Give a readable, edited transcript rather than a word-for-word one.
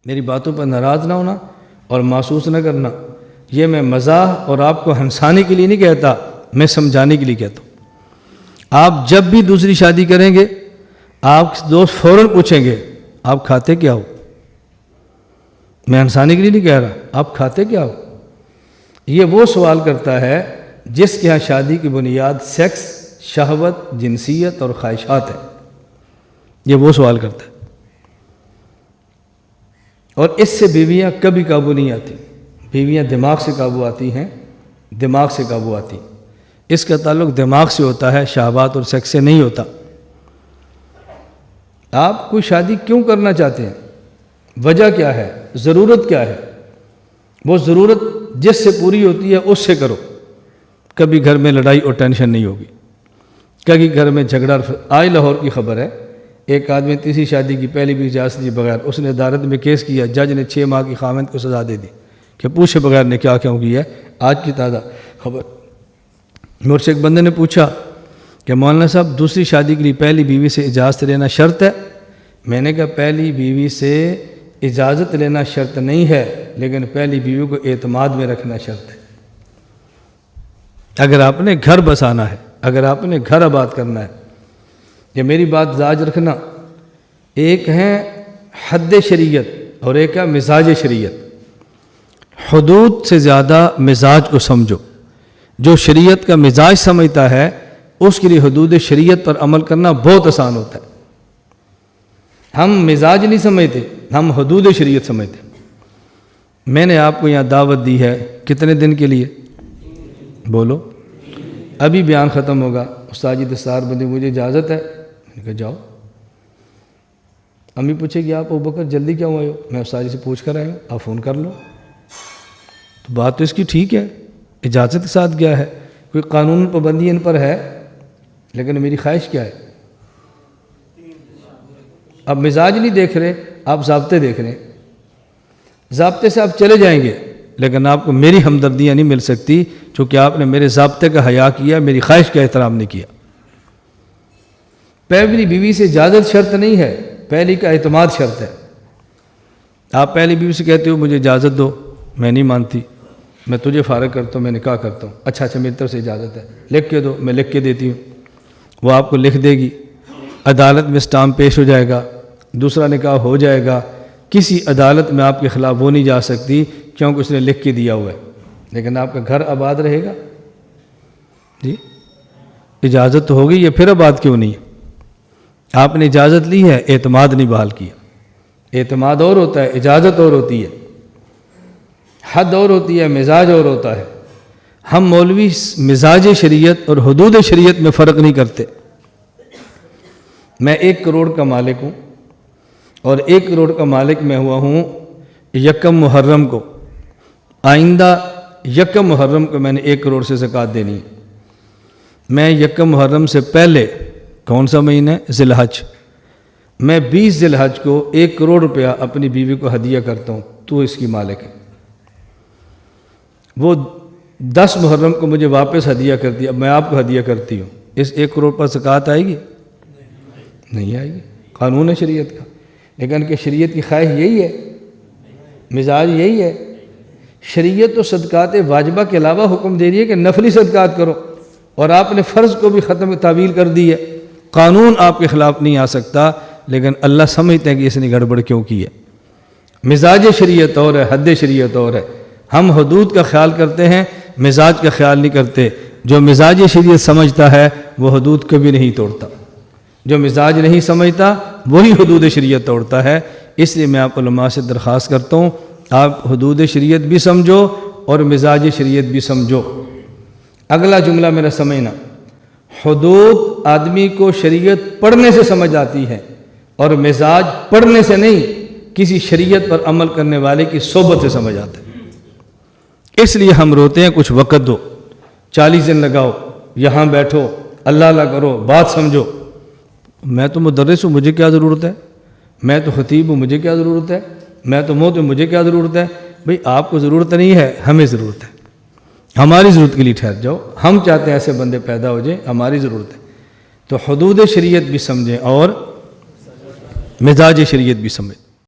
میری باتوں پر ناراض نہ ہونا اور محسوس نہ کرنا، یہ میں مزاح اور آپ کو ہنسانے کے لیے نہیں کہتا، میں سمجھانے کے لیے کہتا ہوں۔ آپ جب بھی دوسری شادی کریں گے، آپ دوست فوراً پوچھیں گے آپ کھاتے کیا ہو؟ میں ہنسانے کے لیے نہیں کہہ رہا، آپ کھاتے کیا ہو؟ یہ وہ سوال کرتا ہے جس کے ہاں شادی کی بنیاد سیکس، شہوت، جنسیت اور خواہشات ہے، یہ وہ سوال کرتا ہے۔ اور اس سے بیویاں کبھی قابو نہیں آتی، بیویاں دماغ سے قابو آتی ہیں، دماغ سے قابو آتی ہیں۔ اس کا تعلق دماغ سے ہوتا ہے، شہوات اور سیکس سے نہیں ہوتا۔ آپ کوئی شادی کیوں کرنا چاہتے ہیں؟ وجہ کیا ہے؟ ضرورت کیا ہے؟ وہ ضرورت جس سے پوری ہوتی ہے اس سے کرو، کبھی گھر میں لڑائی اور ٹینشن نہیں ہوگی، کبھی گھر میں جھگڑا۔ آج لاہور کی خبر ہے، ایک آدمی تیسری شادی کی پہلی بھی اجازت لیے بغیر اس نے عدالت میں کیس کیا، جج نے 6 ماہ کی خاوند کو سزا دے دی کہ پوچھے بغیر نے کیا کیوں کی ہے۔ آج کی تازہ خبر، مجھ سے ایک بندے نے پوچھا کہ مولانا صاحب دوسری شادی کے لیے پہلی بیوی سے اجازت لینا شرط ہے؟ میں نے کہا پہلی بیوی سے اجازت لینا شرط نہیں ہے، لیکن پہلی بیوی کو اعتماد میں رکھنا شرط ہے۔ اگر آپ نے گھر بسانا ہے، اگر آپ نے گھر آباد کرنا ہے، یہ میری بات ذاج رکھنا، ایک ہے حد شریعت اور ایک ہے مزاج شریعت۔ حدود سے زیادہ مزاج کو سمجھو۔ جو شریعت کا مزاج سمجھتا ہے اس کے لیے حدود شریعت پر عمل کرنا بہت آسان ہوتا ہے۔ ہم مزاج نہیں سمجھتے، ہم حدود شریعت سمجھتے۔ میں نے آپ کو یہاں دعوت دی ہے کتنے دن کے لیے؟ بولو، ابھی بیان ختم ہوگا، استاد جی دستار بندی، مجھے اجازت ہے؟ میں نے کہا جاؤ۔ امی پوچھے گی آپ ابوبکر جلدی کیوں آئے ہو؟ میں استاد جی سے پوچھ کر آیا ہوں، آپ فون کر لو۔ تو بات تو اس کی ٹھیک ہے، اجازت کے ساتھ گیا ہے، کوئی قانون پابندی ان پر ہے، لیکن میری خواہش کیا ہے؟ اب مزاج نہیں دیکھ رہے، آپ ضابطے دیکھ رہے ہیں۔ ضابطے سے آپ چلے جائیں گے، لیکن آپ کو میری ہمدردیاں نہیں مل سکتی، چونکہ آپ نے میرے ضابطے کا حیا کیا، میری خواہش کا احترام نہیں کیا۔ پہلی بیوی سے اجازت شرط نہیں ہے، پہلی کا اعتماد شرط ہے۔ آپ پہلی بیوی سے کہتے ہو مجھے اجازت دو، میں نہیں مانتی، میں تجھے فارغ کرتا ہوں، میں نکاح کرتا ہوں، اچھا میری طرف سے اجازت ہے، لکھ کے دو، میں لکھ کے دیتی ہوں۔ وہ آپ کو لکھ دے گی، عدالت میں اسٹامپ پیش ہو جائے گا، دوسرا نکاح ہو جائے گا، کسی عدالت میں آپ کے خلاف وہ نہیں جا سکتی کیونکہ اس نے لکھ کے دیا ہوا ہے، لیکن آپ کا گھر آباد رہے گا۔ جی اجازت تو ہوگی، یہ پھر آباد کیوں نہیں ہے؟ آپ نے اجازت لی ہے، اعتماد نہیں بحال کیا۔ اعتماد اور ہوتا ہے، اجازت اور ہوتی ہے، حد اور ہوتی ہے، مزاج اور ہوتا ہے۔ ہم مولوی مزاج شریعت اور حدود شریعت میں فرق نہیں کرتے۔ میں 1 کروڑ کا مالک ہوں، اور 1 کروڑ کا مالک میں ہوا ہوں 1 محرم کو۔ آئندہ 1 محرم کو میں نے 1 کروڑ سے زکوٰۃ دینی ہے۔ میں 1 محرم سے پہلے، کون سا مہینہ ہے؟ ذی الحج، میں 20 ذی الحج کو 1 کروڑ روپیہ اپنی بیوی کو ہدیہ کرتا ہوں، تو اس کی مالک ہے۔ وہ 10 محرم کو مجھے واپس ہدیہ کرتی ہے، اب میں آپ کو ہدیہ کرتی ہوں، اس 1 کروڑ پر زکوٰۃ آئے گی؟ نہیں آئے گی، قانون ہے شریعت کا۔ لیکن کہ شریعت کی خواہش یہی ہے، مزاج یہی ہے۔ شریعت تو صدقات واجبہ کے علاوہ حکم دے رہی ہے کہ نفلی صدقات کرو، اور آپ نے فرض کو بھی ختم تعویل کر دی ہے۔ قانون آپ کے خلاف نہیں آ سکتا، لیکن اللہ سمجھتے ہیں کہ اس نے گڑبڑ کیوں کی ہے۔ مزاج شریعت اور ہے، حد شریعت اور ہے۔ ہم حدود کا خیال کرتے ہیں، مزاج کا خیال نہیں کرتے۔ جو مزاج شریعت سمجھتا ہے وہ حدود کبھی نہیں توڑتا، جو مزاج نہیں سمجھتا وہی حدود شریعت توڑتا ہے۔ اس لیے میں آپ علماء سے درخواست کرتا ہوں، آپ حدود شریعت بھی سمجھو اور مزاج شریعت بھی سمجھو۔ اگلا جملہ میرا سمجھنا، حدود آدمی کو شریعت پڑھنے سے سمجھ آتی ہے، اور مزاج پڑھنے سے نہیں، کسی شریعت پر عمل کرنے والے کی صحبت سے سمجھ آتا ہے۔ اس لیے ہم روتے ہیں کچھ وقت دو، 40 دن لگاؤ، یہاں بیٹھو، اللہ اللہ کرو، بات سمجھو۔ میں تو مدرس ہوں، مجھے کیا ضرورت ہے؟ میں تو خطیب ہوں، مجھے کیا ضرورت ہے؟ میں تو موت ہوں، مجھے کیا ضرورت ہے؟ بھئی آپ کو ضرورت نہیں ہے، ہمیں ضرورت ہے۔ ہماری ضرورت کے لیے ٹھہر جاؤ، ہم چاہتے ہیں ایسے بندے پیدا ہو جائیں، ہماری ضرورت ہے۔ تو حدود شریعت بھی سمجھیں اور مزاج شریعت بھی سمجھیں۔